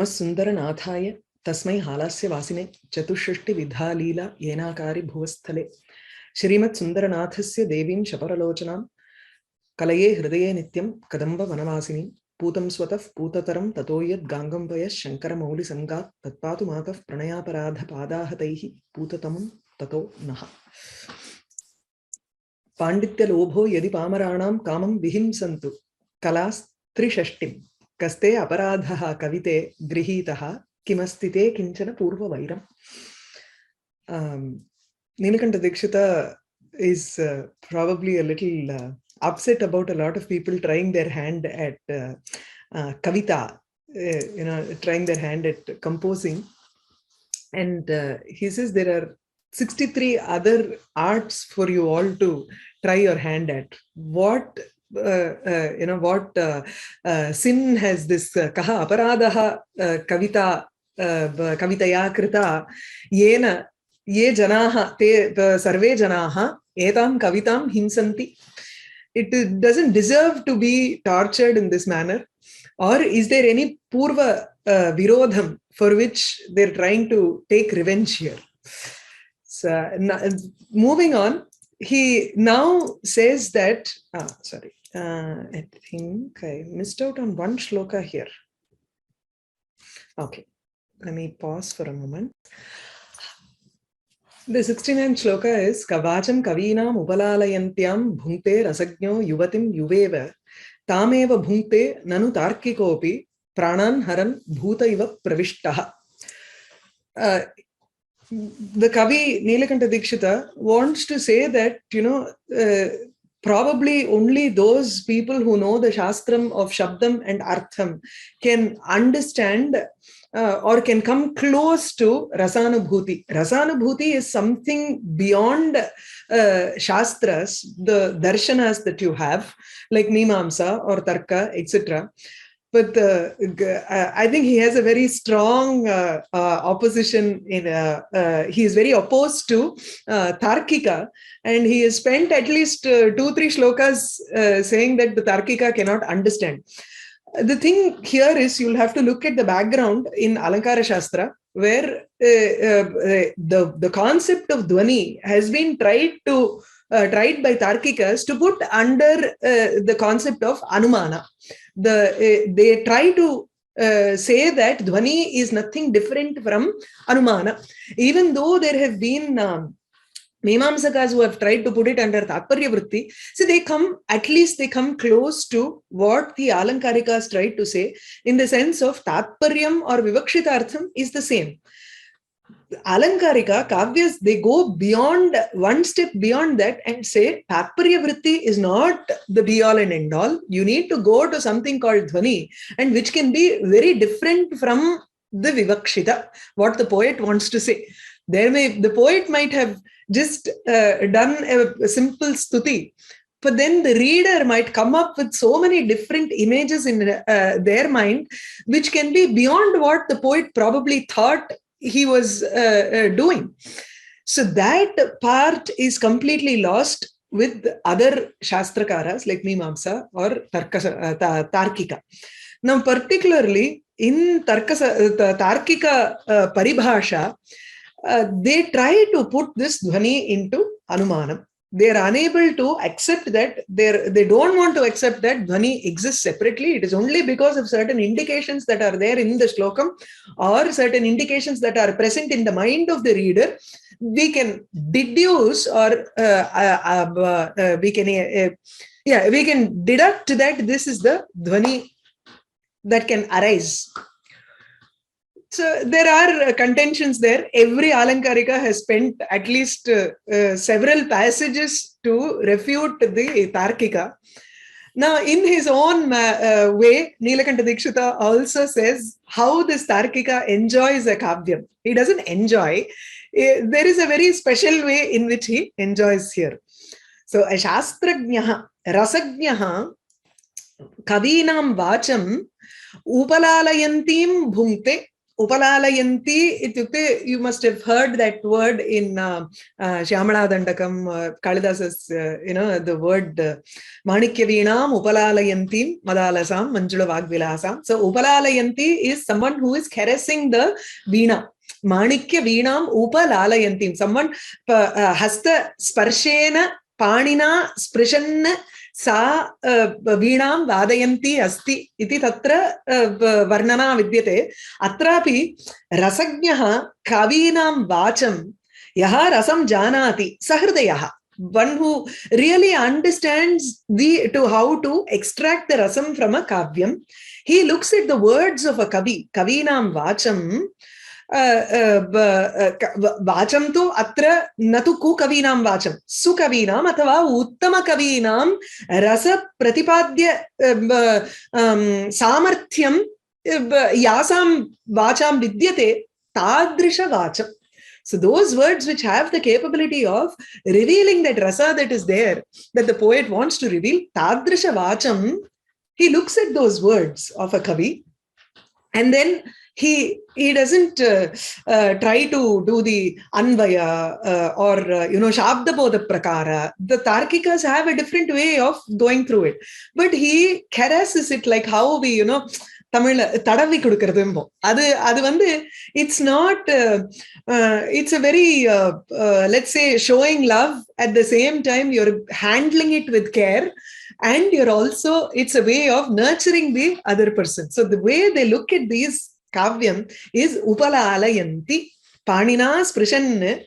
नमस्सुन्दरनाथाय तस्मै हालास्य वासिने चतुष्षष्टि विधा लीला येनाकारी भुवस्थले श्रीमत्सुन्दरनाथस्य देवीं शपरलोचनां कलये हृदये नित्यं कदम्ब वनवासिनी पूतं स्वतः पूततरं ततो यद्गाङ्गं वयः शङ्करमौलिसङ्गात् तत्पातु मातः प्रणयापराधपादाहतैः पूततमुं ततो नः। पाण्डित्यलोभो यदि पामराणां कामं विहिंसन्तु कलास्त्रिषष्टिं कस्ते अपराधः कविते गृहीतः किमस्तिते किंचन पूर्ववैरम्. Neelakanta Dikshita is probably a little upset about a lot of people trying their hand at kavita, trying their hand at composing. And he says there are 63 other arts for you all to try your hand at. What sin has this kaha aparadaha kavita kavitaya krita yena ye janaha te sarve janaha etam kavitam himsanti. It doesn't deserve to be tortured in this manner. Or is there any purva virodham for which they're trying to take revenge here? So moving on, he now says that I think I missed out on one shloka here. Okay, let me pause for a moment. The 69th shloka is Kavacham kavinam upalalayantyam bhunkte rasagno yuvatim yuveva tameva bhunkte nanu tarkikopi pranan haran bhuta iva pravishtaha. The Kavi Neelakanta Dikshita wants to say that, probably only those people who know the Shastram of Shabdam and Artham can understand or can come close to Rasanubhuti. Rasanubhuti is something beyond Shastras, the darshanas that you have, like Mimamsa or Tarka, etc. But I think he has a very strong opposition. He is very opposed to Tarkika, and he has spent at least 2-3 shlokas saying that the Tarkika cannot understand. The thing here is you'll have to look at the background in Alankara Shastra, where the concept of Dhvani has been tried by Tarkikas to put under the concept of Anumana. They try to say that Dhvani is nothing different from Anumana, even though there have been Mimamsakas who have tried to put it under Tatparya Vritti. So they come close to what the Alankarikas tried to say, in the sense of Tatparyam or Vivakshitartham is the same. Alankarika, Kavyas, they go beyond, one step beyond that and say Tatparya Vritti is not the be all and end all. You need to go to something called Dhvani, and which can be very different from the Vivakshita, what the poet wants to say. The poet might have just done a simple stuti, but then the reader might come up with so many different images in their mind, which can be beyond what the poet probably thought he was doing. So that part is completely lost with other Shastrakaras like Mimamsa or Tarkika. Now, particularly in Tarkika Paribhasha, they try to put this Dhvani into Anumanam. They are unable to accept that, they don't want to accept that Dhvani exists separately. It is only because of certain indications that are there in the Shlokam or certain indications that are present in the mind of the reader, we can deduce or we can deduct that this is the Dhvani that can arise. So there are contentions there. Every Alankarika has spent at least several passages to refute the Tarkika. Now, in his own way, Neelakanta Dikshita also says how this Tarkika enjoys a kavyam. He doesn't enjoy. There is a very special way in which he enjoys here. So, a shastrajnaha, rasajnaha, kavinam vacham, upalalayantim bhunkte, Upalalayanti, you must have heard that word in Shyamala Dandakam, Kalidas's, the word Manikya Veenam Upalalayantim Madalasam Manjula Vagvilasam. So Upalalayanti is someone who is caressing the Veena. Manikya Veenam Upalalayantim. Someone Hasta Sparshena Panina Sprishan Sa Veenam Vadayanti Asti iti tatra Varnana Vidyate Atrapi Rasagnaha Kavinam Vacham Yaha Rasam Janati Sahridayaha. One who really understands how to extract the rasam from a kavyam. He looks at the words of a kavi. Kavinam Vacham. Vacham tu atra natu ku kavinam vacham su kavinam athava uttama kavinam rasa pratipadya samarthyam yasam vacham vidyate tadrisha vacham. So those words which have the capability of revealing that rasa that is there, that the poet wants to reveal, tadrisha vacham, he looks at those words of a kavi and then he doesn't try to do the anvaya or shabda bodha prakara. The Tarkikas have a different way of going through it, but he caresses it like how we Tamil tadavi kudukiradhu. Adu vandu it's not it's a very let's say showing love, at the same time you're handling it with care, and you're also, it's a way of nurturing the other person. So the way they look at these kavyam is upalalayanti panina sprishan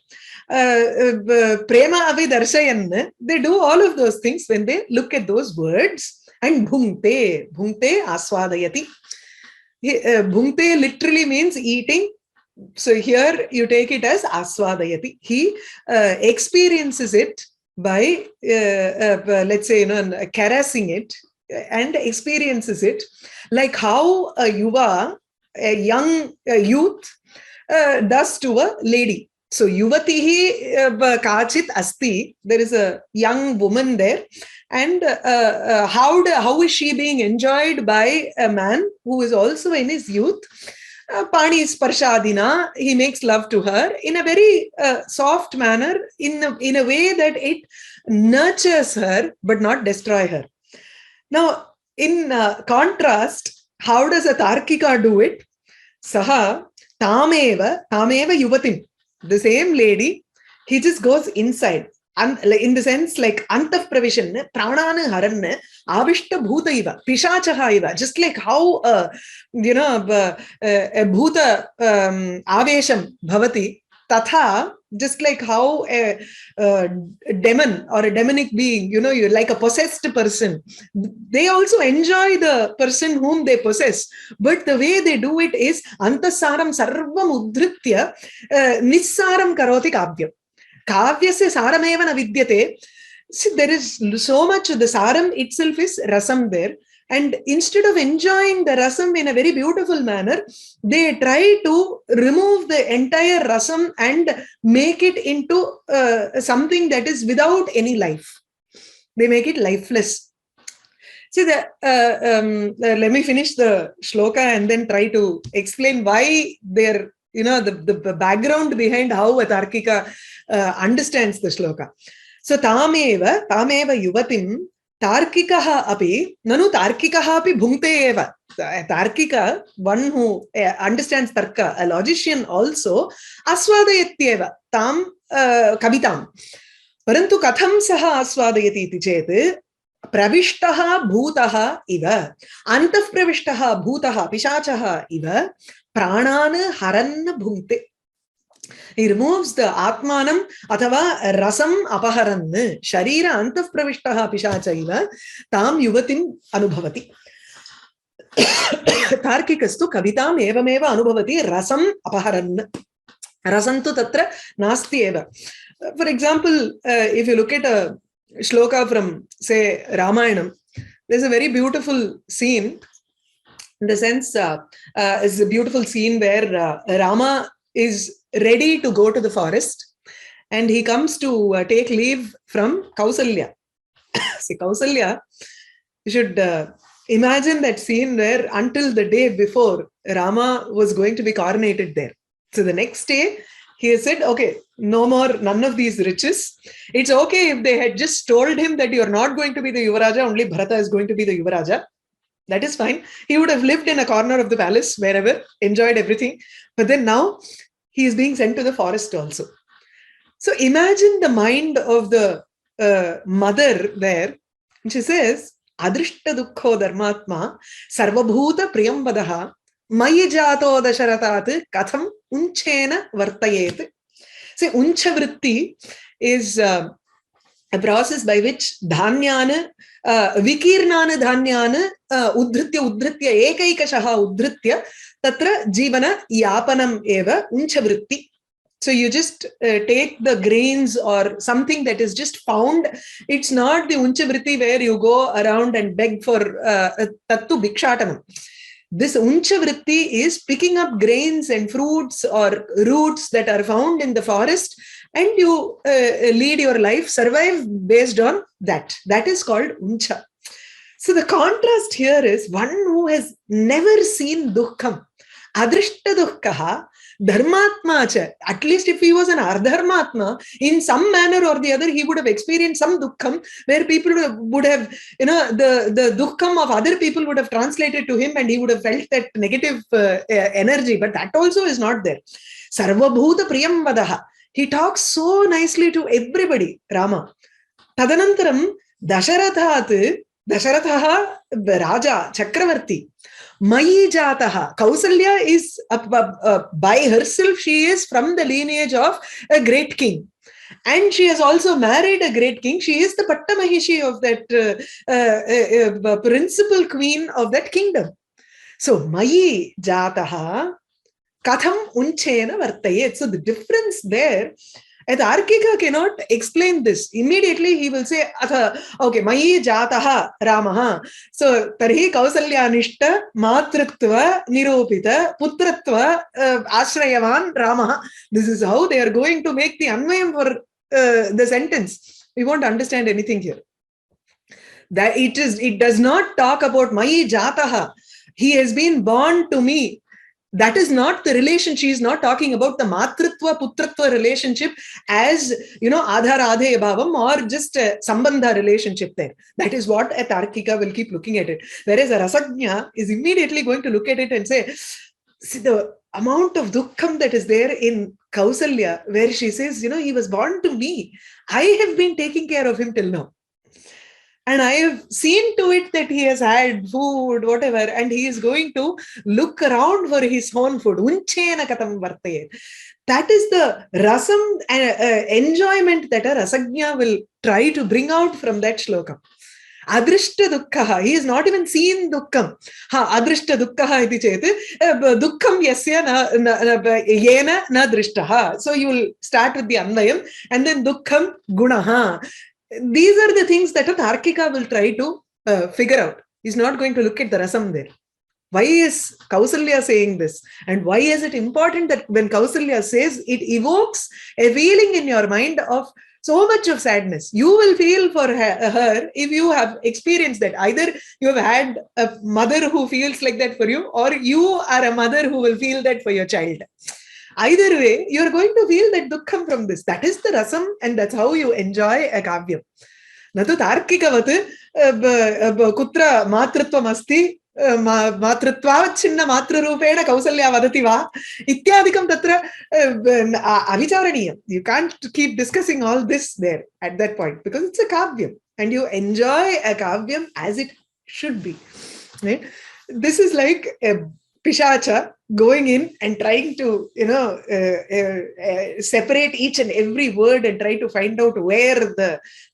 prema avi darshayan. They do all of those things when they look at those words. And bhungte aswadayati. Bhungte literally means eating. So here you take it as aswadayati. He experiences it by let's say caressing it and experiences it, like how a yuva, a young youth does to a lady. So yuvatihi kachit asti, there is a young woman there, and how is she being enjoyed by a man who is also in his youth? Pani sparshadina, he makes love to her in a very soft manner, in a way that it nurtures her but not destroy her. Now, in contrast, how does a Tarkika do it? Saha tameva yuvatim. The same lady, he just goes inside. In the sense like antaf pravishan, pranana haranna, avishta bhuta iva, pishachaha iva, just like how a bhuta avesham bhavati, tatha, just like how a demon or a demonic being, you're like a possessed person. They also enjoy the person whom they possess. But the way they do it is antasaram sarvam udhritya nissaram karoti kavyam. Kavyasya sarameva na vidyate. See, there is so much, the saram itself is rasam there. And instead of enjoying the rasam in a very beautiful manner, they try to remove the entire rasam and make it into something that is without any life. They make it lifeless. See, let me finish the shloka and then try to explain why they're, the background behind how a Tarkika understands the shloka. So, tameva yuvatim Tarkikaha api, nanu Tarkikaha api bhungte eva. Tarkika, one who understands Tarka, a logician also, aswadayatyeva, tam kavitam. Parantu katham saha aswadayati iti chet, pravishtaha bhutaha iva, antaf pravishtaha bhutaha pishachaha iva, pranana haranna bhungte. He removes the atmanam athava rasam apaharan sharira antaf pravishtaha pishachaiva tam yuvatim anubhavati. Tarkikastu kavitam evameva anubhavati rasam apaharan. Rasam tu tatra nasti eva. For example, if you look at a shloka from, say, Ramayanam, there's a very beautiful scene. In the sense, it's a beautiful scene where Rama is ready to go to the forest and he comes to take leave from Kausalya. See, Kausalya, you should Imagine that scene where until the day before, Rama was going to be coronated there. So the next day, he said, okay, no more, none of these riches. It's okay if they had just told him that you're not going to be the Yuvaraja, only Bharata is going to be the Yuvaraja. That is fine. He would have lived in a corner of the palace, wherever, enjoyed everything. But then now, he is being sent to the forest also. So imagine the mind of the mother there. And she says, Adrishta dukkho dharmatma sarvabhuta priyambadaha mayi jato dasharatat katham unchena vartayet. See, uncha vritti is a process by which dhanyana, vikirnana dhanyana udhritya ekaikashaha udhritya tatra jivana yapanam eva uncha vritti. So you just take the grains or something that is just found. It's not the uncha vritti where you go around and beg for tattu bhikshatanam. This uncha vritti is picking up grains and fruits or roots that are found in the forest, and you lead your life, survive based on that. That is called uncha. So the contrast here is one who has never seen dukkham, adrishta dukkha, dharmatma cha. At least if he was an ardharmatma, in some manner or the other, he would have experienced some dukkham where people would have, the dukkham of other people would have translated to him and he would have felt that negative energy. But that also is not there. Sarvabhuta priyam vadaha. He talks so nicely to everybody, Rama. Tadanantaram Dasharathat, Dasharatha Raja, Chakravarti. Mayi Jataha. Kausalya is, by herself, she is from the lineage of a great king. And she has also married a great king. She is the Pattamahishi of that principal queen of that kingdom. So, Mayi Jataha Katham Unchena Vartayet. So, the difference there, Tarkika cannot explain this. Immediately he will say, okay, Mayi Jataha Ramaha. So, Tarhi Kausalyanishta Matritva Niropita Putratva Ashrayavan Ramaha. This is how they are going to make the Anvayam for the sentence. We won't understand anything here. That it does not talk about Mayi Jataha. He has been born to me. That is not the relation. She is not talking about the matritva putratva relationship as, adhar adhe bhavam or just a sambandha relationship there. That is what a Tarkika will keep looking at it. Whereas a Rasajna is immediately going to look at it and say, see the amount of dukkham that is there in Kausalya, where she says, he was born to me. I have been taking care of him till now. And I have seen to it that he has had food, whatever, and he is going to look around for his own food. Unchena katam vartayet. That is the rasam enjoyment that a rasagnya will try to bring out from that shloka. Adrishta dukkha. He has not even seen dukkham. Adrishta dukkha iti chete. Dukkham yasya yena na drishtaha. So you will start with the anvayam and then dukkham gunaha. These are the things that a Tarkika will try to figure out. He's not going to look at the rasam there. Why is Kausalya saying this? And why is it important that when Kausalya says, it evokes a feeling in your mind of so much of sadness. You will feel for her if you have experienced that. Either you have had a mother who feels like that for you, or you are a mother who will feel that for your child. Either way, you're going to feel that dukkham from this. That is the rasam, and that's how you enjoy a kavyam. Natu tarkikavat kutra matritvam asti matritva chinna matrarupena kausalya vadati va ityadikam tatra avicharaniya. You can't keep discussing all this there at that point because it's a kavyam and you enjoy a kavyam as it should be. Right? This is like a Pishacha going in and trying to, separate each and every word and try to find out where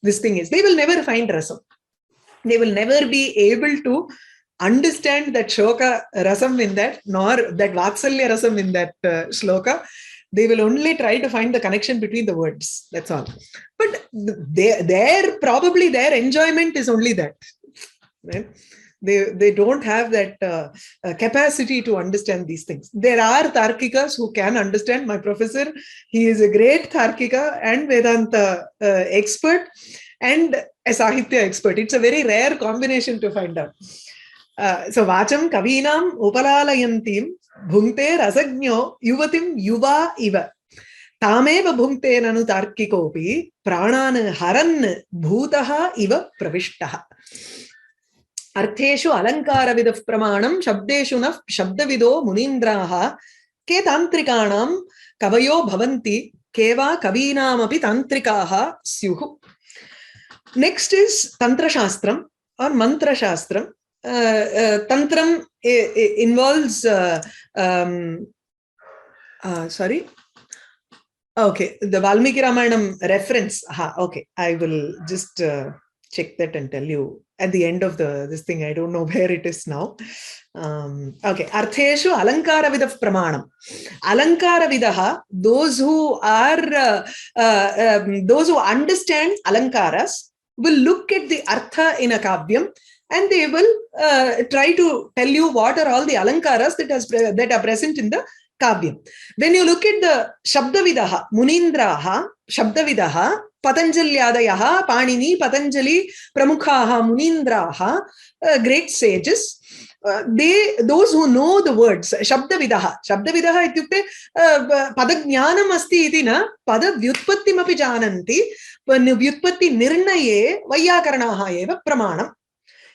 this thing is. They will never find rasam. They will never be able to understand that shoka rasam in that, nor that vatsalya rasam in that shloka. They will only try to find the connection between the words. That's all. But probably their enjoyment is only that. Right? They don't have that capacity to understand these things. There are Tarkikas who can understand. My professor, he is a great Tarkika and Vedanta expert and a Sahitya expert. It's a very rare combination to find out. So vacham kavinam upalalayantim bhunkte rasagno yuvatim yuva iva. Tameva bhunkte nanu tarkikopi pranan haran bhutaha iva pravishtaha. Artheshu alankara vidav pramanam shabdeshu naf shabdavido munindraha ke tantrikanam kavayo bhavanti keva kavinam api tantrikaha syuhu. Next is Tantra Shastram or Mantra Shastram. Tantram involves, sorry. Okay, the Valmiki Ramayanam reference. Okay, I will just check that and tell you at the end of this thing. I don't know where it is now. Okay, Artheshu Alankara Vidav Pramanam. Alankara Vidaha, those who understand Alankaras will look at the Artha in a Kavyam and they will try to tell you what are all the Alankaras that are present in the Kavyam. When you look at the Shabdavidaha, Munindraha, Shabdavidaha, Patanjalyadayaha, Panini, Patanjali, Pramukhaha, Munindraha, great sages, those who know the words, Shabdavidaha ityukte Padajnanam asti iti na Padavyutpattim api jananti, Vyutpatti nirnaye Vayyakaranaha eva pramanam.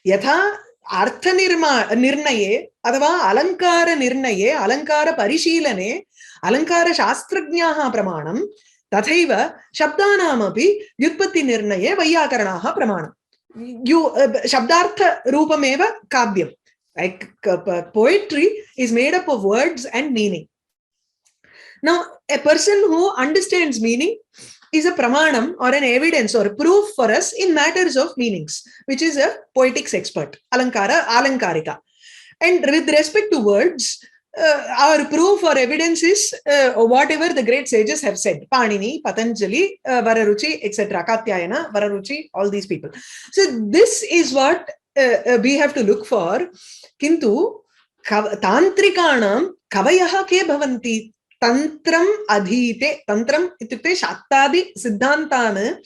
Yatha Artha nirnaye अथवा अलंकार निर्णये अलंकार परिशीलने अलंकार शास्त्रज्ञाः प्रमाणं तथैव शब्दानामपि व्युत्पत्ति निर्णये वैयाकरणाः प्रमाणं. शब्दार्थ रूपमेव काव्यं. Like poetry is made up of words and meaning. Now, a person who understands meaning is a pramanam or an evidence or a proof for us in matters of meanings, which is a poetics expert, alankarika. And with respect to words, our proof or evidence is whatever the great sages have said. Panini, Patanjali, Vararuchi, etc. Katyayana, Vararuchi, all these people. So this is what we have to look for. Kintu, tantrikanam kavayaha ke bhavanti. Tantram adhite, tantram ityukte shaktadi siddhantan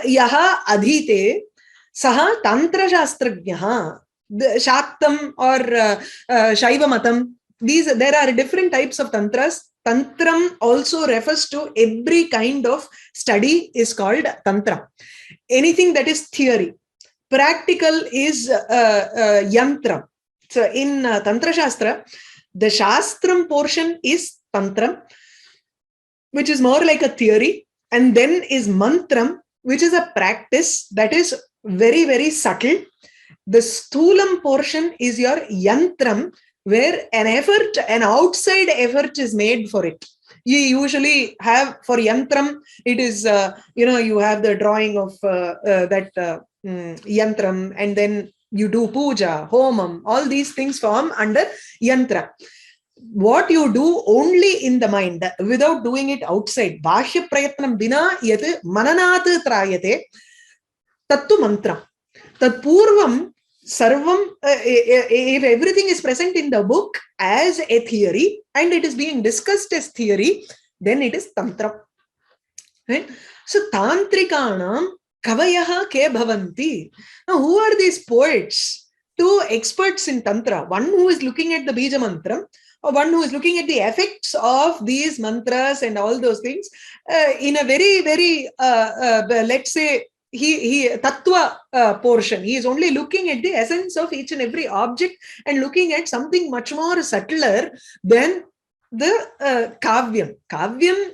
yaha adhite saha tantra shastrajnaha. The Shaktam or Shaiva Matam, there are different types of tantras. Tantram also refers to every kind of study is called tantra. Anything that is theory. Practical is yantram. So in Tantra Shastra, the Shastram portion is tantram, which is more like a theory, and then is mantram, which is a practice that is very, very subtle. The sthulam portion is your yantram, where an outside effort is made for it. You usually have for yantram, it is, you have the drawing of that yantram, and then you do puja, homam, all these things form under yantra. What you do only in the mind, without doing it outside, bahya prayatnam bina yat mananat trayate, tattu mantra. Tat purvam sarvam, if everything is present in the book as a theory and it is being discussed as theory, then it is tantra. Right? So tantrikanam kavayaha ke bhavanti. Now, who are these poets? Two experts in tantra. One who is looking at the bija mantra, or one who is looking at the effects of these mantras and all those things in a very, very, let's say, he tattva portion. He is only looking at the essence of each and every object and looking at something much more subtler than the kavyam. Kavyam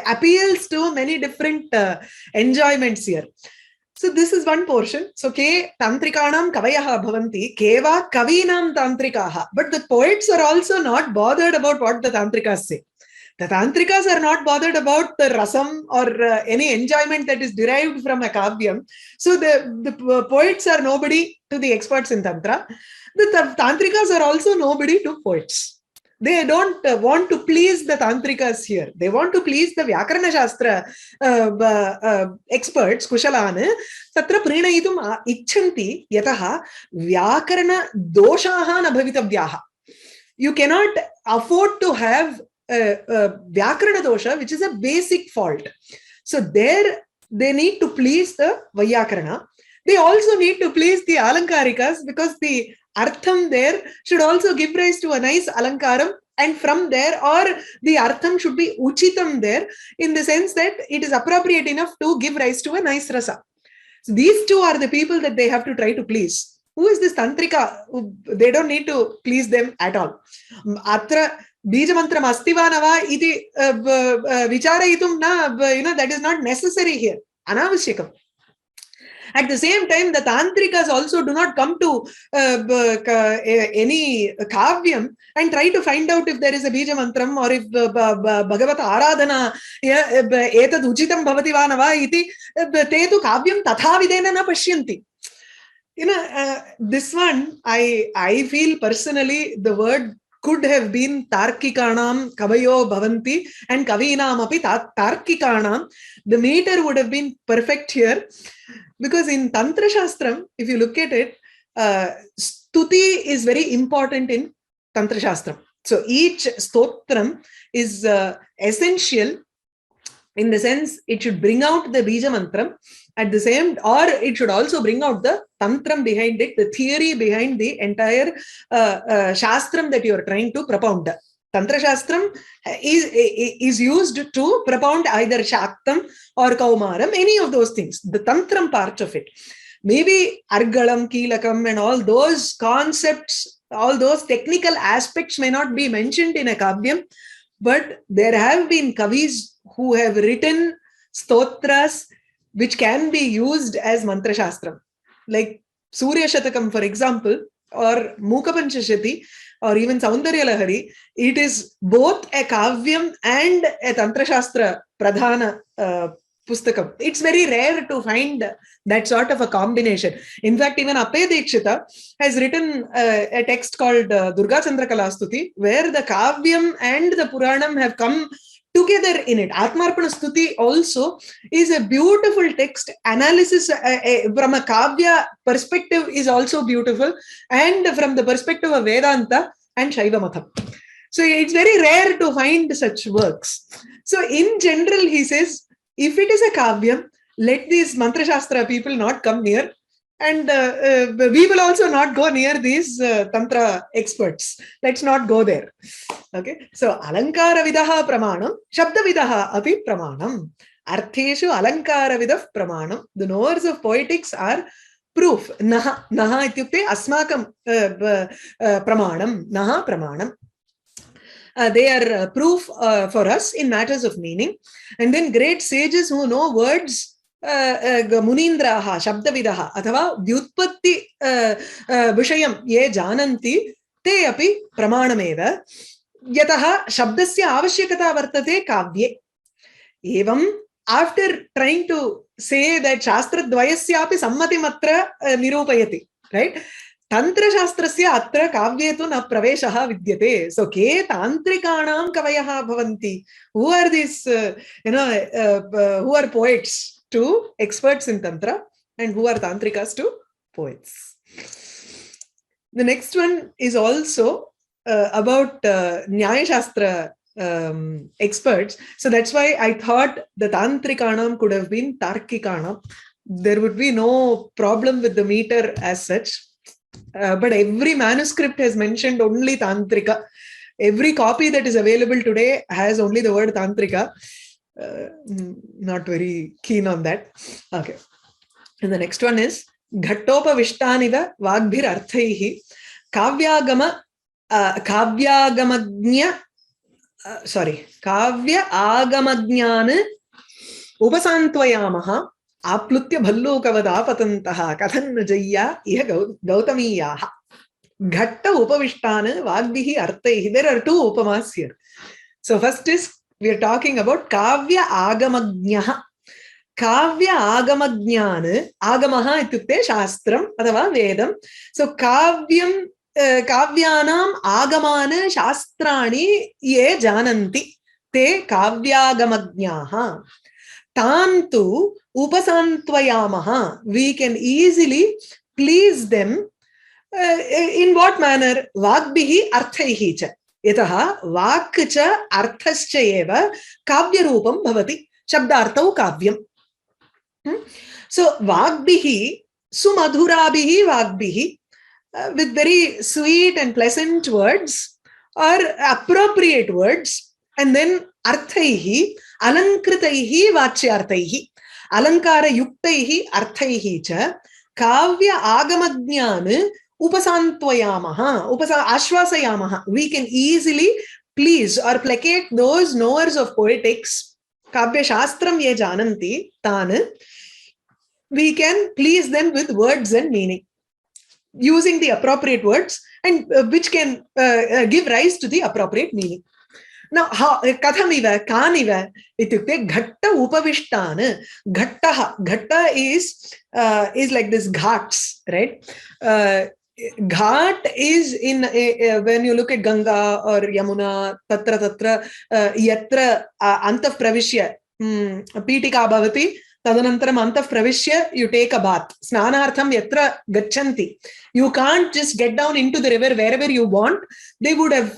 appeals to many different enjoyments here. So this is one portion. So ke tantrikanam kavayaha bhavanti, keva kavinam tantrikaha. But the poets are also not bothered about what the tantrikas say. The tantrikas are not bothered about the rasam or any enjoyment that is derived from a kavyam. So the poets are nobody to the experts in tantra. The tantrikas are also nobody to poets. They don't want to please the tantrikas here. They want to please the Vyakarana Shastra experts, Kushalana. Tatra prinayitum icchanti yataha Vyakarana doshaha na bhavitavyaha. You cannot afford to have Vyakarana dosha, which is a basic fault. So there they need to please the Vyakarana. they also need to please the alankarikas, because the artham there should also give rise to a nice alankaram, and from there, or the artham should be uchitam there, in the sense that it is appropriate enough to give rise to a nice rasa. So these two are the people that they have to try to please. Who is this tantrika? They don't need to please them at all. Atra bijamantram astiva nava iti vicharayitum na, that is not necessary here. Anavashyakam. At the same time, the tantrikas also do not come to any kavyam and try to find out if there is a bija mantram, or if bhagavata aradhana etad uchitam bhavati va nava iti te tu kavyam tatha videna na pashyanti. This one, I feel personally, the word could have been tarkikanam kavayo bhavanti and kavinam api tarkikanam. The meter would have been perfect here, because in Tantra Shastram, if you look at it, stuti is very important in Tantra Shastram. So each stotram is essential, in the sense it should bring out the bija mantram at the same, or it should also bring out the tantram behind it, the theory behind the entire shastram that you are trying to propound. Tantra Shastram is used to propound either Shaktam or Kaumaram, any of those things, the Tantram part of it. Maybe Argalam, Kilakam and all those concepts, all those technical aspects may not be mentioned in a Kavyam, but there have been Kavis who have written stotras which can be used as Mantra Shastram. Like Surya Shatakam, for example, or Mukha Panchashati, or even Saundarya Lahari, it is both a Kavyam and a Tantra Shastra Pradhana Pustakam. It's very rare to find that sort of a combination. In fact, even Appaya Dikshita has written a text called Durga Chandra Kalastuti, where the Kavyam and the Puranam have come together in it. Atmarpana Stuti also is a beautiful text. Analysis from a Kavya perspective is also beautiful, and from the perspective of Vedanta and Shaiva Matham. So it's very rare to find such works. So in general, he says, if it is a Kavyam, let these Mantra Shastra people not come near, and we will also not go near these Tantra experts. Let's not go there. Okay. So Alankara Vidaha Pramanam, Shabda Vidaha Api Pramanam. Artheshu Alankara Vidah Pramanam. The knowers of poetics are proof. Naha ityukte asmakam pramanam. Naha pramanam. They are proof for us in matters of meaning. And then great sages who know words, Munindraha, Shabdavidaha, Athava, Vyutpatti Vishayam, Ye Jananti, Te api Pramanameva, Yataha Shabdasya Avashyakata Vartate Kavye. Evam, after trying to say that Shastra Dvayasya api Sammati Matra Nirupayati, right? Tantra Shastrasya atra kavyetu na praveshaha vidyate. So, ke tantrikanam kavayaha bhavanti. Who are these, who are poets to experts in Tantra, and who are tantrikas to poets? The next one is also about Nyaya Shastra experts. So that's why I thought the tantrikanam could have been tarkikanam. There would be no problem with the meter as such. But every manuscript has mentioned only Tantrika. Every copy that is available today has only the word Tantrika. Not very keen on that. Okay. And the next one is Ghattopa Vishtaniva Vagbhir Arthaihi Kavya Agamagnyana Upasantvayamaha Aplutya Bhallukavada Patantaha Kathan Jaya Iha Gautamiyaha. Ghatta Upavishtana Vagbhihi Arthaihi. There are two upamas here. So first is, we are talking about Kavya Agamagnaha. Kavya Agamagnyana, Agamaha ityukte Shastram, Adava Vedam. So Kavyam, Kavyanam Agamana Shastrani Ye Jananti Te Kavyagamagnaha. Tantu Upasantvayamaha. We can easily please them. In what manner? Vagbhihi Arthaihi cha. Yataha Vakcha Arthascha eva Kavya Rupam Bhavati. Shabdarthau Kavyam. So Vagbhihi. sumadhurabihi vagbihi, with very sweet and pleasant words or appropriate words, and then arthaihi, alankritaihi, vachyarthaihi, alankara yuktaihi, arthaihi cha, kavya agamadhyana upasantwayamaha, ashvasayamaha. We can easily please or placate those knowers of poetics, kavya shastram ye jananti, tan, we can please them with words and meaning, using the appropriate words, and which can give rise to the appropriate meaning. Now, kathamiva, kaniva, ityukte ghatta upavishtana. Ghatta is like this ghats, right? Ghat is in when you look at Ganga or Yamuna, tatra yatra antah pravishya pitika bhavati, tadanantaram antah pravishya, you take a bath. Snanartham yatra gachanti. You can't just get down into the river wherever you want. They would have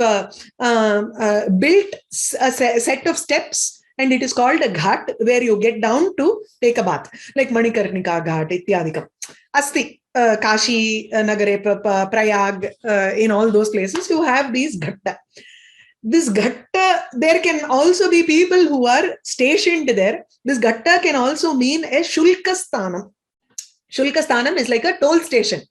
built a set of steps, and it is called a ghat, where you get down to take a bath, like Manikarnika Ghat, ityadikam. Asti, Kashi, Nagare, Prayag, in all those places, you have these ghatta. This ghatta, there can also be people who are stationed there. This ghatta can also mean a shulkasthanam. Shulkasthanam is like a toll station.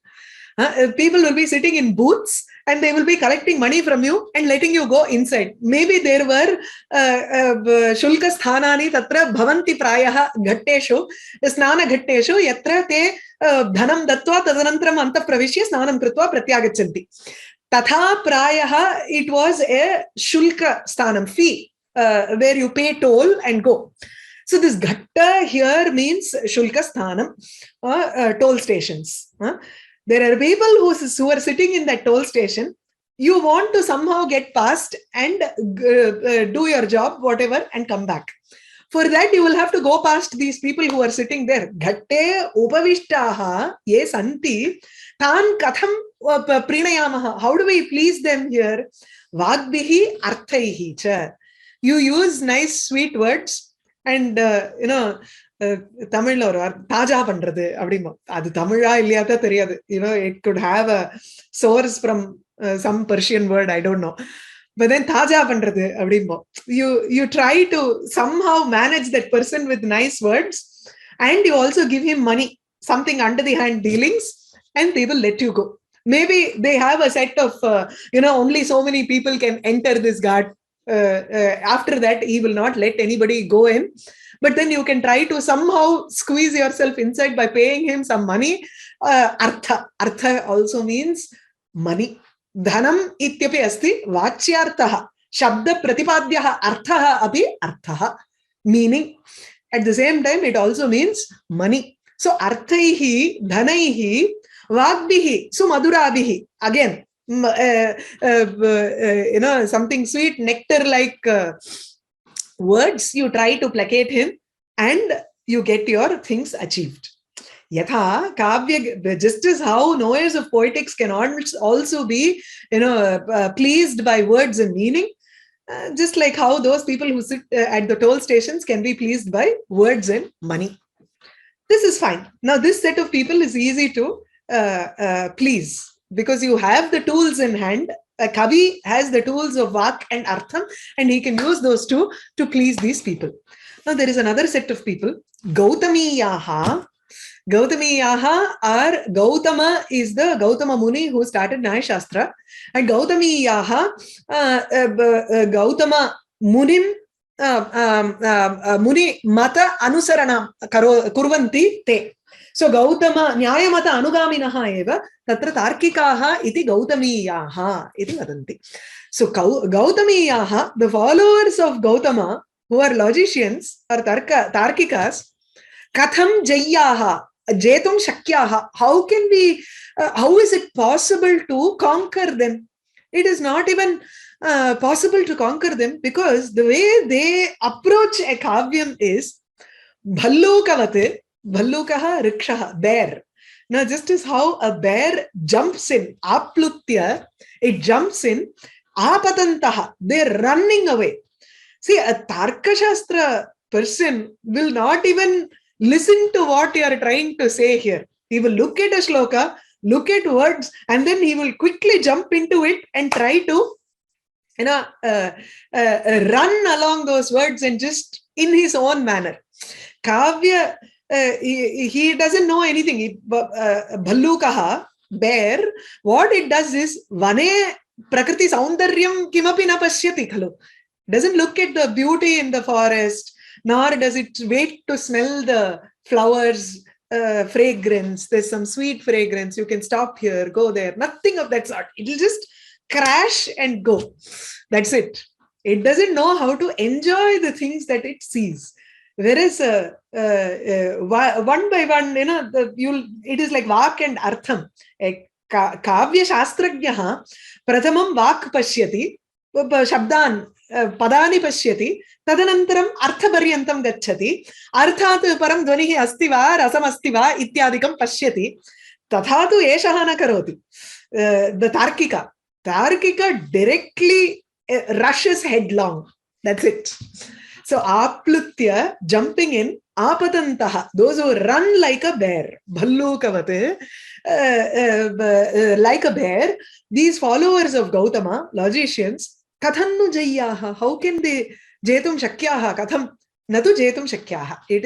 People will be sitting in booths and they will be collecting money from you and letting you go inside. Maybe there were shulkasthanani tatra bhavanti prayaha ghatteshu, snana ghatteshu, yatra te dhanam dattva tadanantaram antah pravishya snanam krutva pratyagachanti. Tatha prayaha, it was a shulka sthanam, fee, where you pay toll and go. So this ghatta here means shulka sthanam, toll stations. There are people who are sitting in that toll station. You want to somehow get past and do your job, whatever, and come back. For that, you will have to go past these people who are sitting there. Ghatte upavishtaha ye santi tan katham prinayamaha. How do we please them here? Vagbihi arthaihi cha. You use nice, sweet words, and Tamil or Taja Pandrathu, Adu Tamila Iliata Teriadu. It could have a source from some Persian word, I don't know. But then Taja Pandrathu, you try to somehow manage that person with nice words, and you also give him money, something under the hand dealings, and they will let you go. Maybe they have a set of, only so many people can enter this ghat. After that, he will not let anybody go in. But then you can try to somehow squeeze yourself inside by paying him some money. Artha. Artha also means money. Dhanam ityapi asti vachyarthaha. Shabda pratipadhyaha arthaha api arthaha. Meaning. At the same time, it also means money. So arthaihi, dhanaihi, vagbihi, sumadurabihi. Again, something sweet, nectar-like words, you try to placate him and you get your things achieved. Yatha, kavya, just as how knowers of poetics can also be, pleased by words and meaning, just like how those people who sit at the toll stations can be pleased by words and money. This is fine. Now, this set of people is easy to please, because you have the tools in hand. A Kavi has the tools of Vak and Artham, and he can use those two to please these people. Now, there is another set of people. Gautamiyaha. Gautamiyaha are, Gautama is the Gautama Muni who started Nyaya Shastra, and Gautamiyaha, Gautama Munim, Muni Mata Anusarana Kurvanti Te. So Gautama Nyaya Mata Anugaminaha eva tatra tarkikaha iti Gautamiyaha iti vadanti. So Gautamiyaha, the followers of Gautama, who are logicians or tarkikas, katham jayyaha, jetum shakyaha. How can we, how is it possible to conquer them? It is not even possible to conquer them, because the way they approach a kavyam is bhallukavate. Bhallukaha rikshaha, bear. Now, just as how a bear jumps in, aplutya, it jumps in, apatantaha, they're running away. See, a Tarkashastra person will not even listen to what you are trying to say here. He will look at a shloka, look at words, and then he will quickly jump into it and try to run along those words and just in his own manner. Kavya, he doesn't know anything. Bhallukaha, bear, what it does is, vane prakriti saundaryam kimapi na pashyati khalu. Doesn't look at the beauty in the forest, nor does it wait to smell the flowers, fragrance. There's some sweet fragrance. You can stop here, go there. Nothing of that sort. It'll just crash and go. That's it. It doesn't know how to enjoy the things that it sees. Whereas one by one, it is like vak and artham. Kavya shastrajnaha prathamam vak pashyati, shabdan padani pashyati, tadanantaram arthaparyantam gacchati, arthat param dhvanihi asti va, rasam asti va, ityadikam pashyati, tathatu eshaha na karoti. The Tarkika directly rushes headlong. That's it. So, aplutya, jumping in, apatantaha, those who run like a bear, bhallukavate, like a bear, these followers of Gautama, logicians, kathannu jayyaha, how can they, jetum shakyaha, katham, natu jetum shakyaha. It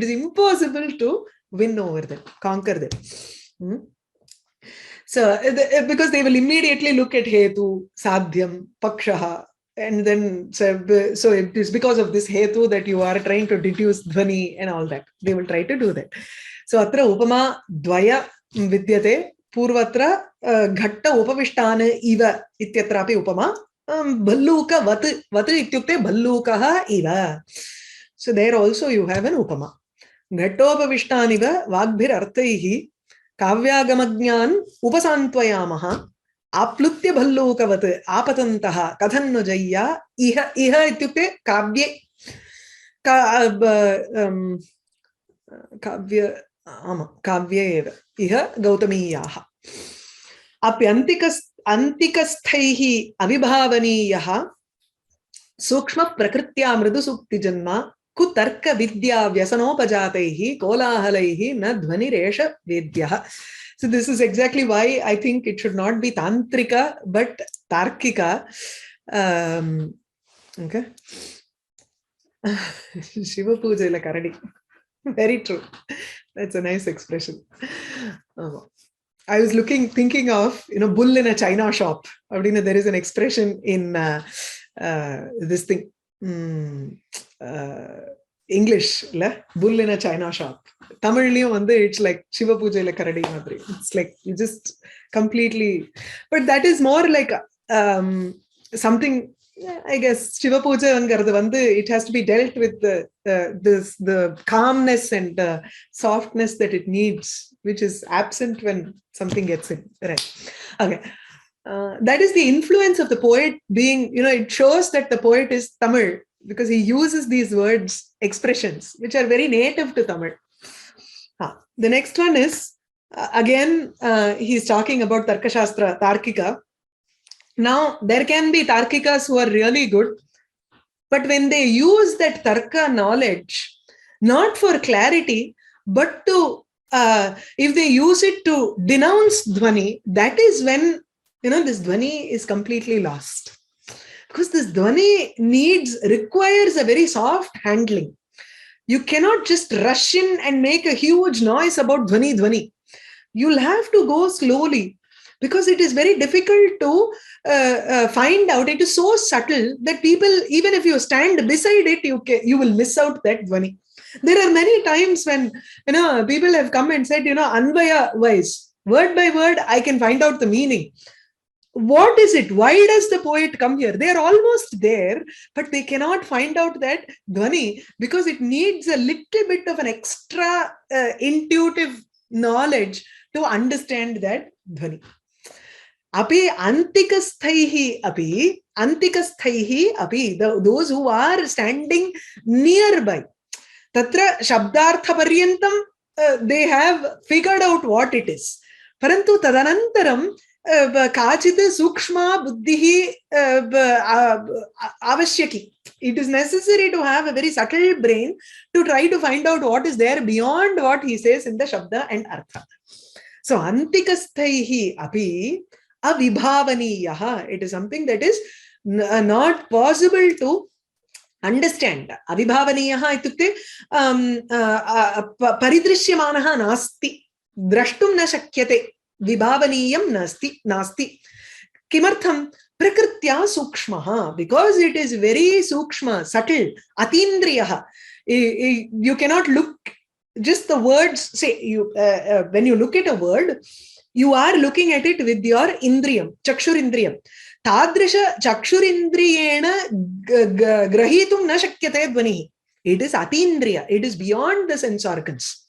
is impossible to win over them, conquer them. So, because they will immediately look at hetu, sadhyam, pakshaha, and then so it is because of this hetu that you are trying to deduce dhvani and all that. They will try to do that. So, atra upama dvaya vidyate purvatra ghatta upavishtana iva ityatrapi upama bhalluka vat ityukte bhallukaha iva. So, there also you have an upama. Ghattopavishhtaniva vagbhir arthaihi काव्यागमज्ञान उपसान्त्वयामः आप्लुत्य भल्लूकवत् आपतन्तः कथन्नु जय्या इह इत्युक्ते काव्ये काव्ये एव इह गौतमीयाः अन्तिकस्थैः अविभावनीयः सूक्ष्मप्रकृत्या मृदुसूक्तिजन्मा कुतर्क विद्या व्यसनोपजातैः कोलाहलैः न ध्वनिरेष वेद्यः. So this is exactly why I think it should not be tantrika but tarkika. Okay. Shiva Puja ila karadi. Very true. That's a nice expression. I was thinking of bull in a china shop. There is an expression in this thing. English, bull in a china shop. Tamil, it's like Shiva Puja ila karadi madri. It's like you just completely, but that is more like something. I guess Shiva Puja it has to be dealt with the calmness and the softness that it needs, which is absent when something gets in. Right. Okay. That is the influence of the poet being, it shows that the poet is Tamil because he uses these words, expressions, which are very native to Tamil. The next one is, again, he's talking about Tarkashastra, Tarkika. Now, there can be Tarkikas who are really good, but when they use that Tarka knowledge, not for clarity, but to, if they use it to denounce Dhvani, that is when, this Dhvani is completely lost. Because this Dhvani requires a very soft handling. You cannot just rush in and make a huge noise about Dhvani. You'll have to go slowly because it is very difficult to find out. It is so subtle that people, even if you stand beside it, you will miss out that Dhvani. There are many times when, people have come and said, Anvaya wise, word by word, I can find out the meaning. What is it? Why does the poet come here? They are almost there, but they cannot find out that Dhvani because it needs a little bit of an extra intuitive knowledge to understand that Dhvani. Api antikasthaihi api, those who are standing nearby. Tatra shabdartha paryantam, they have figured out what it is. Parantu tadanantaram, Kachit sukshma buddhihi avashyaki. It is necessary to have a very subtle brain to try to find out what is there beyond what he says in the Shabda and Artha. So, antikasthaihi api avibhavaniyaha. It is something that is not possible to understand. Avibhavaniyaha itukte paridrishyamanaha nasti. Drashtum na shakyate. Vibhavaniyam nasti. Kimartham? Prakritya sukshmaha. Because it is very sukshma, subtle, atindriyaha. You cannot look just the words. Say, when you look at a word, you are looking at it with your indriyam, chakshurindriyam. Tadrisha chakshurindriyena grahitum na shakyate dvanihi. It is atindriya. It is beyond the sense organs.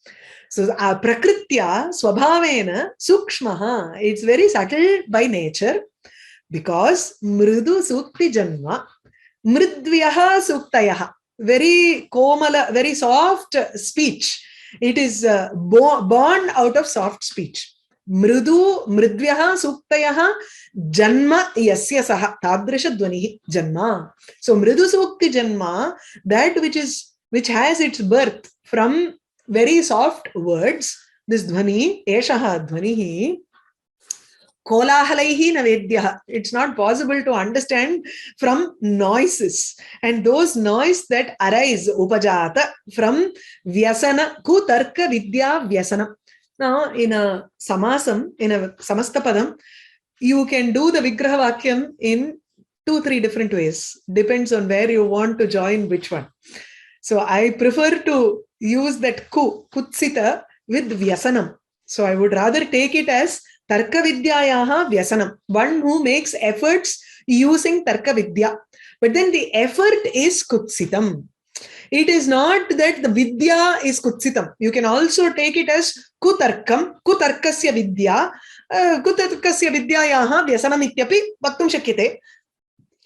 So, prakritya swabhavena sukshmaha. It's very subtle by nature because mridu sukti janma, mridvyaha suktayaha. Very komala, very soft speech. It is born out of soft speech. Mridu, mridvyaha suktayaha janma yasya saha tadrisha dvanihi janma. So, mridu sukti janma, that which has its birth from very soft words, this dhvani, eshaha dhvanihi, kolahalaihi navedyaha. It's not possible to understand from noises. And those noises that arise, upajata, from vyasana, kutarka vidya vyasana. Now, in a samasam, in a samastapadam, you can do the vigraha vakyam in 2-3 different ways. Depends on where you want to join which one. So I prefer to use that kutsita with vyasanam. So I would rather take it as tarka vidyayaha vyasanam, one who makes efforts using tarka vidya. But then the effort is kutsitam. It is not that the vidya is kutsitam. You can also take it as kutarkam, kutarkasya vidya, kutarkasya vidyayaha vyasanam ityapi vaktum shakyate.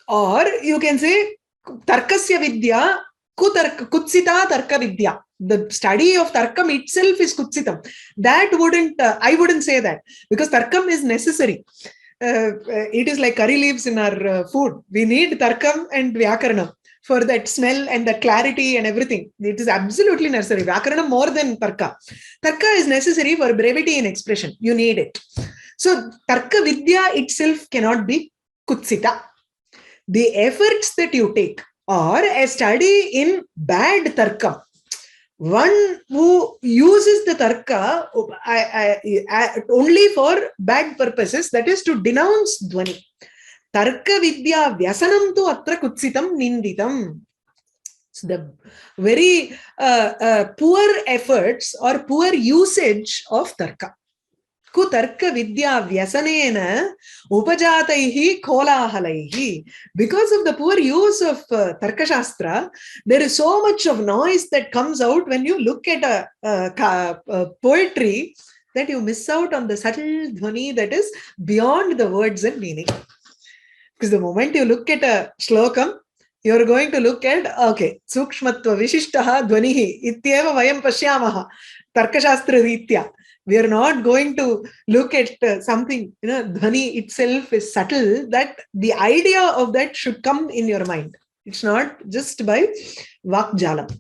Or you can say tarkasya vidya, kutsita tarka vidya. The study of tarkam itself is kutsitam. That I wouldn't say that, because tarkam is necessary. It is like curry leaves in our food. We need tarkam and vyakaranam for that smell and the clarity and everything. It is absolutely necessary. Vyakaranam more than tarka. Tarka is necessary for brevity in expression. You need it. So tarka vidya itself cannot be kutsita. The efforts that you take, or a study in bad tarkam, one who uses the tarka only for bad purposes, that is to denounce dhvani. Tarka vidya vyasanam tu atra kutsitam ninditam. So the very poor efforts or poor usage of tarka. Kutarka vidya vyasanena upajataihi kolahalaihi. Because of the poor use of Tarka Shastra, there is so much of noise that comes out when you look at a poetry, that you miss out on the subtle dhvani that is beyond the words and meaning. Because the moment you look at a shlokam, you are going to look at, okay, sukshmatva vishishtaha dhvanihi ityeva vayam pashyamaha Tarka Shastra ritya. We are not going to look at something, dhvani itself is subtle, that the idea of that should come in your mind. It's not just by vakjalam.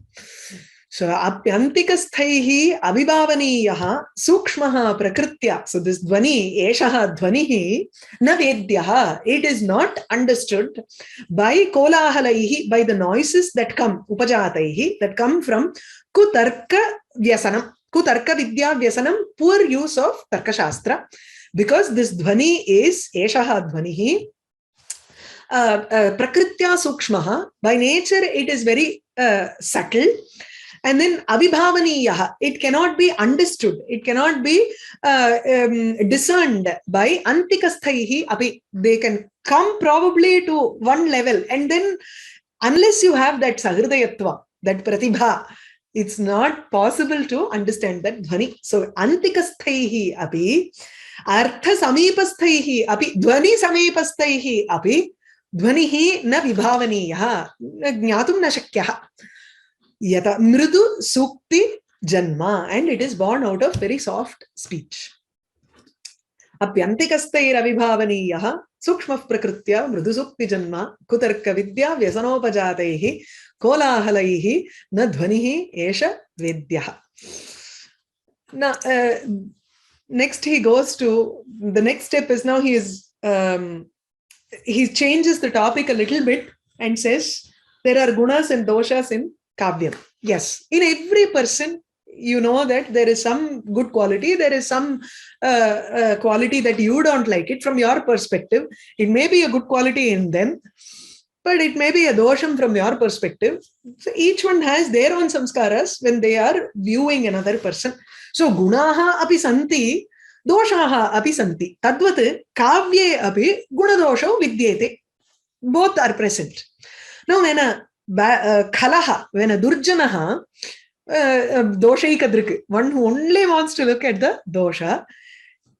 So, apyantikasthaihi abhibhavaniyaha sukshmaha prakritya. So, this dhvani, eshaha dhvanihi, na vedyaha. It is not understood by kolahalaihi, by the noises that come, upajataihi, that come from kutarka vyasanam. Kutarka vidya vyasanam, poor use of Tarka Shastra, because this dhvani is eshaha dhvanihi prakritya sukshmaha. By nature, it is very subtle. And then abhibhavaniyaha, it cannot be understood. It cannot be discerned by antikasthaihi api. They can come probably to one level, and then unless you have that sahridayatva, that pratibha, it's not possible to understand that dhvani. So, antikasthaihi api, artha samipasthaihi api, dhvani samipasthaihi api, dhvanihi na vibhavaniyaha, jnatum na shakyaha. Yata mridu sukti janma, and it is born out of very soft speech. Apyantikastairavibhavaniyah sukshmah prakritya mridusukti janma kutarka vidya vyasanopajataihi kolahalaihi na dhvanihi esha vedyah. Now, next he goes to the next step is now he changes the topic a little bit and says there are gunas and doshas in kavyam. Yes, in every person, you know that there is some good quality, there is some quality that you don't like it from your perspective. It may be a good quality in them, but it may be a dosham from your perspective. So each one has their own samskaras when they are viewing another person. So gunaha api santi, doshaha api santi. Tadvat kavye api gunadosho vidyete. Both are present. Now when a khalaha, when a durjanaha, doshaikadrik, one who only wants to look at the dosha,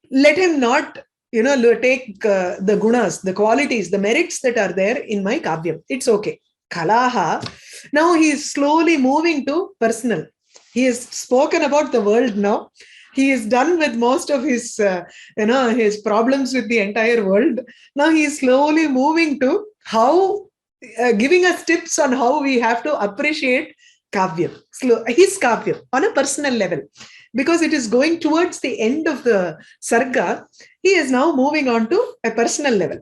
let him not take the gunas, the qualities, the merits that are there in my kavyam. It's okay. Kalaha. Now he is slowly moving to personal. He has spoken about the world now. He is done with most of his, his problems with the entire world. Now he is slowly moving to how, giving us tips on how we have to appreciate kavyam, his kavyam on a personal level. Because it is going towards the end of the Sarga, he is now moving on to a personal level.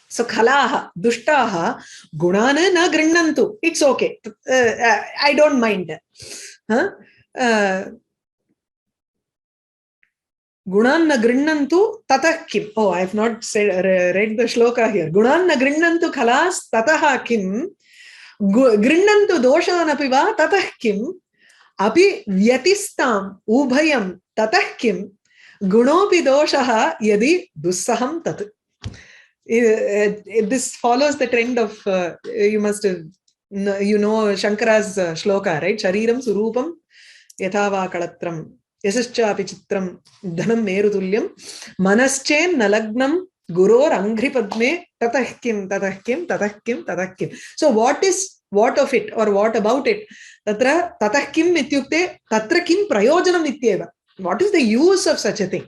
So, khalaha, dushtaha, gunana na grinnantu. It's okay. I don't mind. Gunan na grinnantu tatah kim. Oh, I have not read the shloka here. Gunan na grinnantu khalas tatah kim. Grinnantu doshan apiva tatah kim. Api vyatistam ubhayam tatah kim gunopi doshaha yadi dussaham tat. This follows the trend of, you must have, Shankara's shloka, right? Shariram surupam yathava kalatram yasascha api chitram dhanam merutulyam manaschen nalagnam guror angripadme tatah kim tatah kim tatah kim tatah kim. So what of it or what about it? Tatra tatah kim ityukte tatra kim prayojanam ityeva. What is the use of such a thing?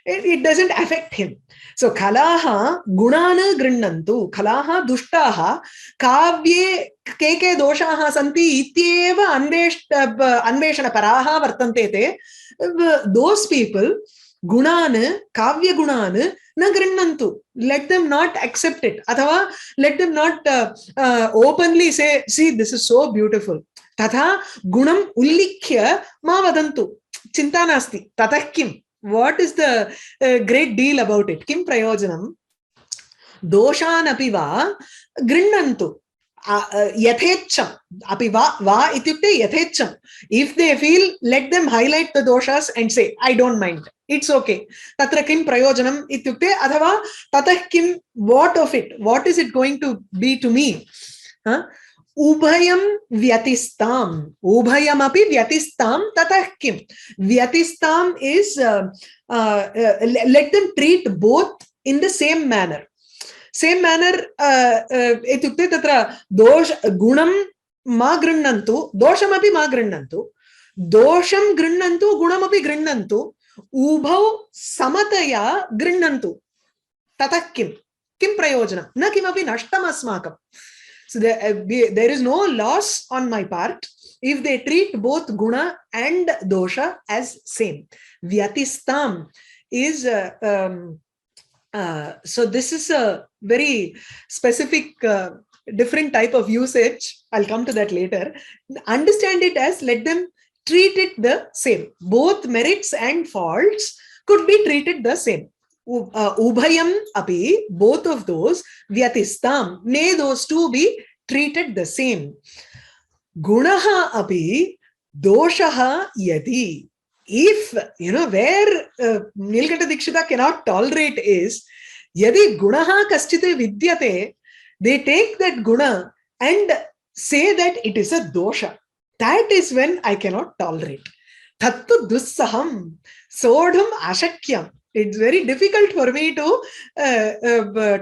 It doesn't affect him. So khalaha gunana grinnantu, khalaha dushtaha kavye keke doshaha santi ityeva anveshana paraha vartante te. Those people, gunana, kavya gunana na grinnantu. Let them not accept it. Athava let them not openly say, see, this is so beautiful. Tatha gunam ullikhya ma vadantu. Chinta nasti. Tatah kim. What is the great deal about it? Kim prayojanam? Doshan apiva grinnantu. Yathecham. Apiva va ityukte yathecham. If they feel, let them highlight the doshas and say, I don't mind. It's okay. Tatra kim prayojanam ityukte athava tatah kim, what of it? What is it going to be to me? Ubhayam vyatistam. Ubhayam api vyatistam tatah kim. Vyatistam is, let them treat both in the same manner. Same manner, ityukte tatra dosh gunam ma grinnantu, dosham api ma grinnantu, dosham grinnantu, gunam api grinnantu, ubhav samataya grinnantu. Tatah kim. Kim prayojanam. Na kim api nashtam asmakam. So there is no loss on my part if they treat both guna and dosha as same. Vyatistam is, so this is a very specific, different type of usage. I'll come to that later. Understand it as let them treat it the same. Both merits and faults could be treated the same. Ubhayam api, both of those, vyatistam, may those two be treated the same. Gunaha api, doshaha yadi. If, where Nilkanta Dikshita cannot tolerate is, yadi gunaha kaschite vidyate, they take that guna and say that it is a dosha. That is when I cannot tolerate. Tattu dussaham, sodham ashakyam. It's very difficult for me to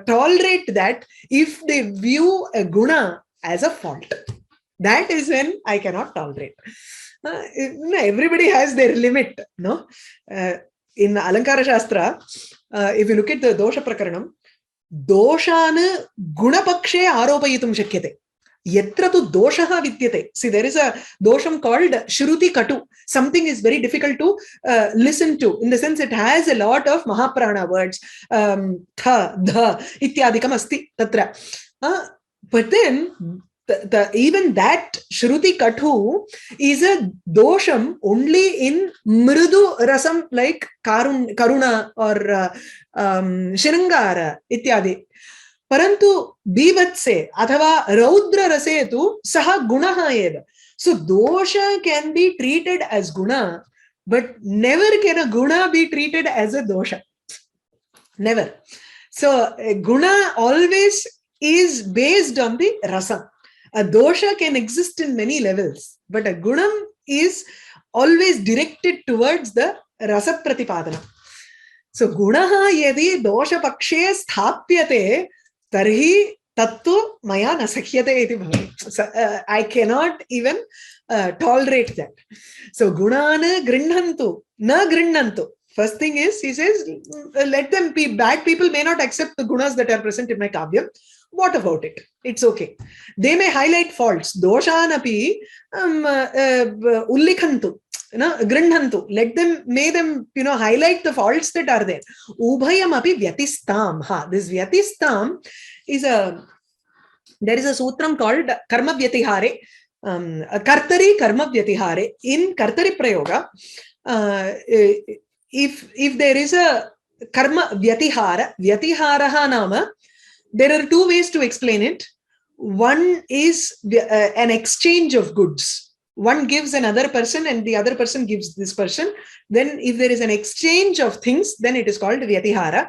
tolerate that if they view a guna as a fault. That is when I cannot tolerate. Everybody has their limit, no? in Alankara Shastra, if you look at the Dosha Prakaranam, Doshan Gunapakshe Aropayitum Shakyate. Yatra tu doshaha vidyate. See, there is a dosham called Shruti Katu. Something is very difficult to listen to. In the sense, it has a lot of Mahaprana words. Tha, dha, ityadikam asti, tatra. But then, even that Shruti Katu is a dosham only in mridu rasam like karuna or Shrangara, ityadi. परंतु बीभत्से अथवा रौद्र रसे तु सह गुणः एव. So dosha can be treated as guna, but never can a guna be treated as a dosha. Never. So guna always is based on the rasa. A dosha can exist in many levels, but a gunam is always directed towards the rasa pratipadana. So gunaha yadi dosha pakshe sthapyate tarhi tattu maya nasakyate iti bhavati. I cannot even tolerate that. So gunana grinhantu, na grinhantu. First thing is, he says, let them be. Bad people may not accept the gunas that are present in my kavyam. What about it? It's okay. They may highlight faults. Doshanapi ullikhantu. Grinhantu. Let them, may them, highlight the faults that are there. Ubhayam api vyatistam. This vyatistam is there is a sutram called karma vyatihare. Kartari karma vyatihare. In kartari prayoga, if there is a karma vyatiharaha nama, there are two ways to explain it. One is an exchange of goods. One gives another person and the other person gives this person. Then if there is an exchange of things, then it is called vyatihara.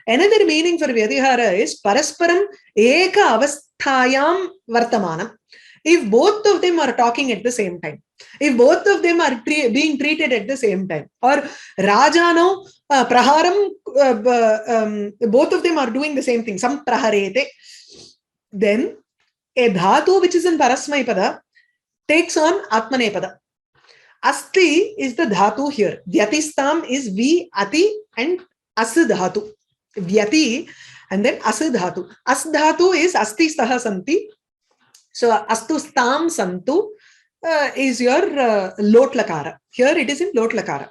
Another meaning for vyatihara is parasparam eka avasthayam vartamanam. If both of them are talking at the same time, if both of them are being treated at the same time, or Rajano praharam, both of them are doing the same thing, some praharete, then a dhatu which is in parasmaipada takes on atmanepada. Asti is the dhatu here. Vyatistam is vi, ati, and as dhatu. Vyati and then as dhatu. As dhatu is asti staha santi. So astu stam santu is your lot lakara. Here it is in lot lakara.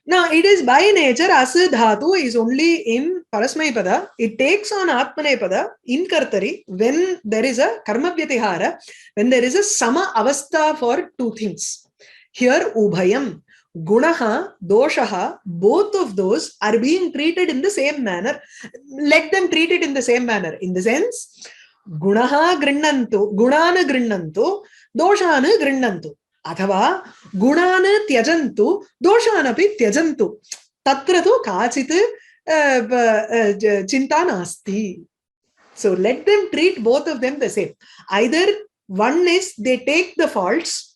Now it is by nature as dhatu is only in parasmaipada. It takes on atmanepada in kartari when there is a karma vyatihara, when there is a sama avastha for two things. Here ubhayam, gunaha, doshaha, both of those are being treated in the same manner. Let them treat it in the same manner. In the sense, gunaha grinnantu, gunana grinnantu, doshana grinnantu. Athava gunana tyajantu, doshanapi tyajantu. Tatra tu kachit chinta nasti. So let them treat both of them the same. Either one is they take the faults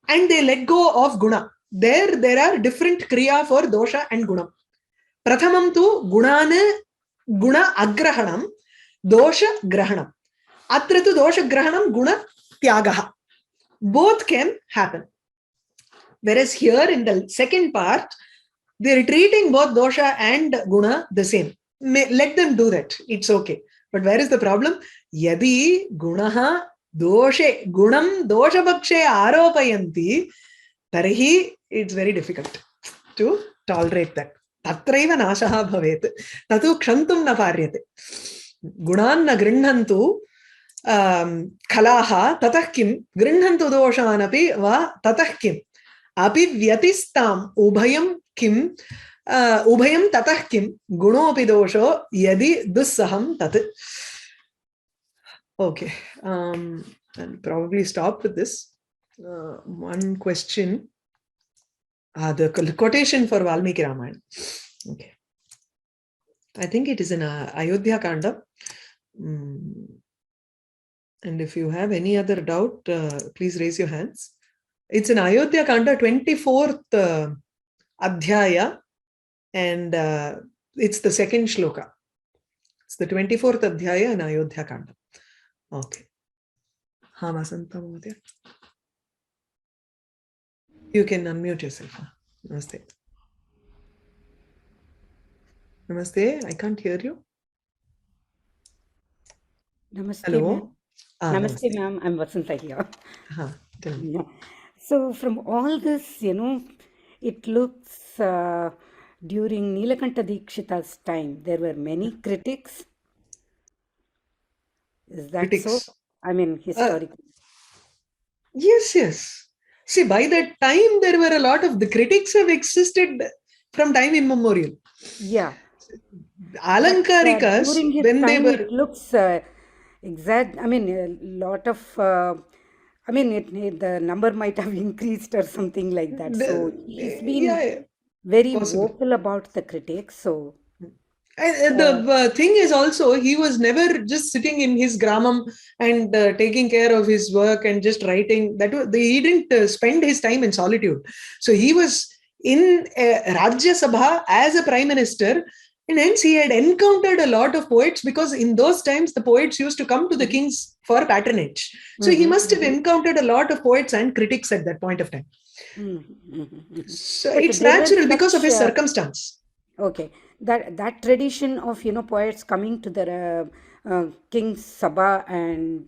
and they let go of guna. There are different kriya for dosha and guna. Prathamam tu guna agrahanam, dosha grahanam. Atra tu dosha grahanam, guna tyagaha. Both can happen. Whereas here in the second part, they are treating both dosha and guna the same. Let them do that. It's okay. But where is the problem? Yadi gunaha doshe gunam dosha bakshe aropayanti, tarhi it's very difficult to tolerate that. Tatraiva nashaha bhavet. Tatu kshantum na paryate. Gunan na grinnantu khalaha tatah kim grinnantu doshanapi va tatah kim api vyatistam ubhayam kim ubhayam tatah kim gunopi dosho yadi dussaham tat. Okay, I'll probably stop with this. One question. The quotation for Valmiki Ramayana. Okay. I think it is in Ayodhya Kanda. And if you have any other doubt, please raise your hands. It's in Ayodhya Kanda, 24th Adhyaya, and it's the second shloka. It's the 24th Adhyaya in Ayodhya Kanda. Okay. Masanta. You can unmute yourself. Namaste. Namaste. I can't hear you. Namaste, Hello. ma'am. Namaste, Namaste. ma'am. I'm Vasanta here. Tell me. Yeah. So, from all this, it looks during Nilakanta Dikshita's time, there were many critics. Is that so? Critics. I mean, Uh, historically. yes, yes. See, by that time, there were a lot of the critics have existed from time immemorial. Yeah. But Alankarikas, during his when they time, it were, looks exact. I mean, a lot of. I mean, the number might have increased or something like that. So he's been yeah, very possible. vocal about the critics. So. And the Uh, thing is also, he was never just sitting in his gramam and taking care of his work and just writing. He didn't spend his time in solitude. So he was in Rajya Sabha as a prime minister, and hence he had encountered a lot of poets because in those times the poets used to come to the kings for patronage. So he must have encountered a lot of poets and critics at that point of time. So But it's there was natural because of such his circumstance. okay, that tradition of poets coming to the king's sabha and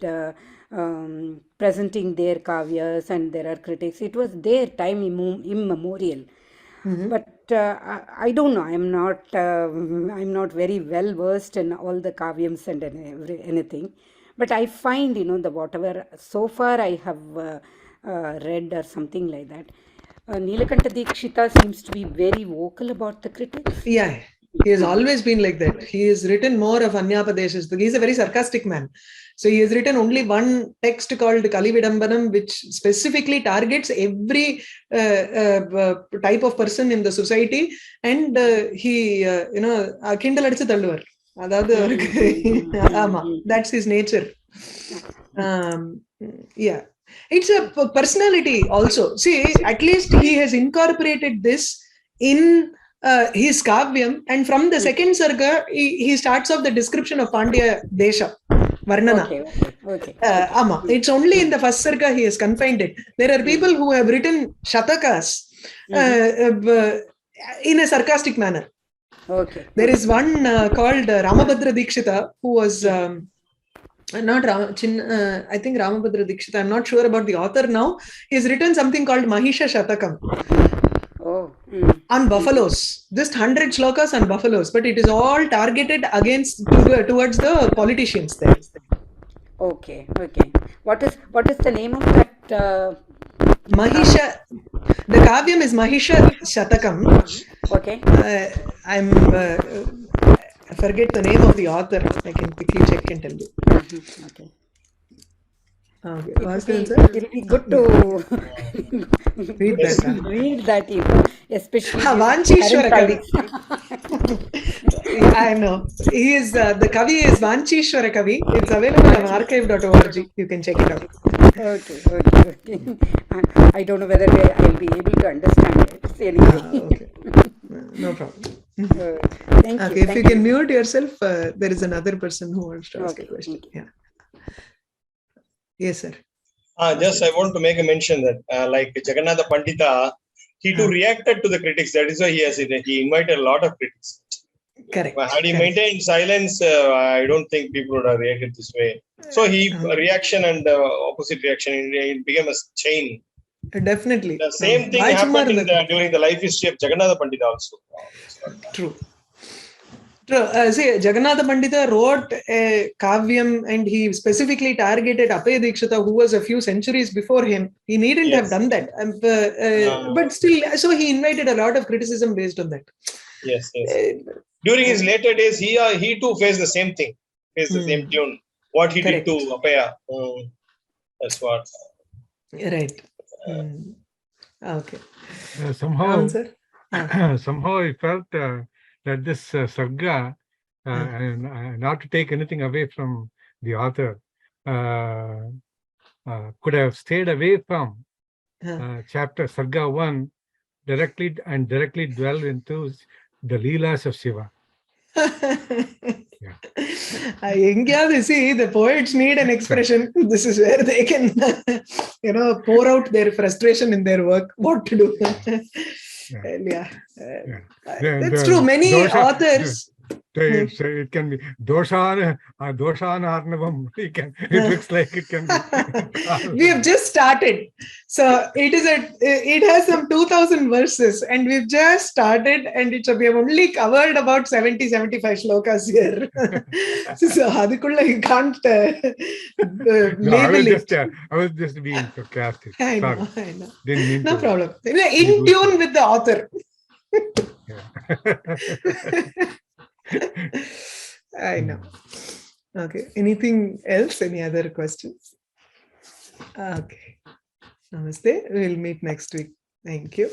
presenting their kavyas, and there are critics. It was their time immemorial. Mhm. But I don't know. I'm not very well versed in all the kavyams and anything. But I find the whatever so far I have read or something like that. Nilakanta Dikshita seems to be very vocal about the critics. Yeah, he has always been like that. He has written more of Anyapadeshas. He's a very sarcastic man. So he has written only one text called Kalividambanam, which specifically targets every type of person in the society. And Kindle அடிச்சு தள்ளுவார். அதாவது அவருக்கு ஆமா, that's his nature. Um, yeah. It's a personality also. See, at least he has incorporated this in his kavyam, and from the second sarga, he starts off the description of Pandya Desha, Varnana. Okay, okay, okay, okay. Ama. It's only in the first sarga he has confined it. There are people who have written shatakas in a sarcastic manner. Okay, There okay. is one called Ramabhadra Dikshita, who was not I think Ramabhadra Dikshita. I'm not sure about the author now. He has written something called Mahisha Shatakam Oh, on buffaloes, just 100 shlokas on buffaloes, but it is all targeted against towards the politicians there. okay, okay. What is the name of that? Mahisha, the kavyam is Mahisha Shatakam. Okay. I forget the name of the author. I can quickly check and tell you. Okay. Okay, It'll Bhaskaran be sir. it'll be good Yeah. to Read good that. to read that, especially during Vanchishwara current Kavi. times. I know. He is the Kavi is Vanchishwara Kavi. It's available on archive.org. You can check it out. Okay, okay, okay. I don't know whether I'll be able to understand it. Anyway. Okay. No problem. Thank you, Okay, if you thank can you. mute yourself, there is another person who wants to ask a Okay, question. thank you. Yeah. Yes, sir. Just I want to make a mention that like Jagannatha Pandita, he too reacted to the critics. That is why he invited a lot of critics. Correct. But had he Correct. maintained silence, I don't think people would have reacted this way. So reaction and opposite reaction, it became a chain. Definitely. The same thing happened during the life history of Jagannatha Pandita also. True. See, Jagannatha Pandita wrote a kavyam and he specifically targeted Apaya Dikshita, who was a few centuries before him. He needn't have done that. But still, so he invited a lot of criticism based on that. Yes, yes. During his later days, he too faced the same thing, faced the same tune. What he did to Apaya. That's what. Right. Okay. Somehow, somehow I felt that this Sarga, and not to take anything away from the author, could have stayed away from chapter Sarga 1 directly dwell into the Leelas of Shiva. You see, the poets need an expression. This is where they can, pour out their frustration in their work. What to do? That's true. Many authors. It can be Doshanarnavam. It looks like it can be. We have just started. So it has some 2000 verses and we've just started and we have only covered about 70-75 shlokas here. So Hadikulla, you can't label it. I was just being sarcastic. I know. Didn't mean no to. problem. In tune with the author. I know. Okay. Anything else? Any other questions? Okay. Namaste. We'll meet next week. Thank you.